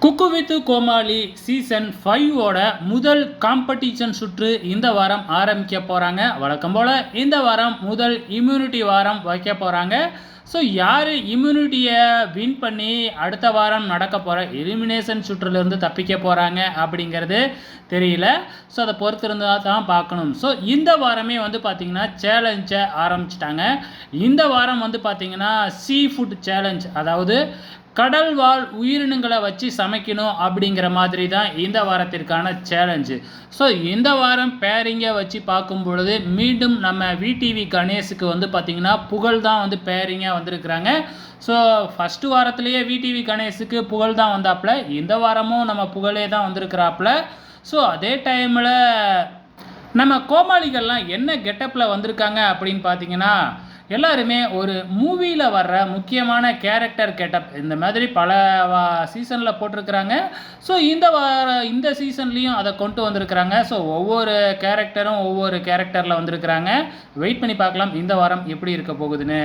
Cook with Comali season 5ஓட முதல் competition சுற்று இந்த வாரம் ஆரம்பிக்க போகிறாங்க. வழக்கம் போல் இந்த வாரம் முதல் இம்யூனிட்டி வாரம் வைக்க போகிறாங்க. ஸோ யார் இம்யூனிட்டியை வின் பண்ணி அடுத்த வாரம் நடக்க போகிற எலிமினேஷன் சுற்றுலேருந்து தப்பிக்க போகிறாங்க அப்படிங்கிறது தெரியல. ஸோ அதை பொறுத்திருந்தால் தான் பார்க்கணும். ஸோ இந்த வாரமே வந்து பார்த்திங்கன்னா சேலஞ்சை ஆரம்பிச்சிட்டாங்க. இந்த வாரம் வந்து பார்த்திங்கன்னா சீ ஃபுட் சேலஞ்ச், அதாவது கடல் வாழ் உயிரினங்களை வச்சு சமைக்கணும் அப்படிங்கிற மாதிரி தான் இந்த வாரத்திற்கான சேலஞ்சு. ஸோ இந்த வாரம் பேரிங்கை வச்சு பார்க்கும் பொழுது மீண்டும் நம்ம விடிவி கணேஷுக்கு வந்து பார்த்திங்கன்னா புகழ் தான் வந்து பேரிங்காக வந்திருக்கிறாங்க. ஸோ ஃபஸ்ட்டு வாரத்திலேயே விடிவி கணேஷுக்கு புகழ் தான் வந்தாப்புல, இந்த வாரமும் நம்ம புகழே தான் வந்திருக்கிறாப்புல. ஸோ அதே டைமில் நம்ம கோமாளிகள்லாம் என்ன கெட்டப்பில் வந்திருக்காங்க அப்படின்னு பார்த்தீங்கன்னா, எல்லாருமே ஒரு மூவியில் வர்ற முக்கியமான கேரக்டர் கெட்டப் இந்த மாதிரி பல சீசனில் போட்டிருக்கிறாங்க. ஸோ இந்த சீசன்லேயும் அதை கொண்டு வந்திருக்கிறாங்க. ஸோ ஒவ்வொரு கேரக்டரும் ஒவ்வொரு கேரக்டரில் வந்திருக்கிறாங்க. வெயிட் பண்ணி பார்க்கலாம் இந்த வாரம் எப்படி இருக்க போகுதுன்னு.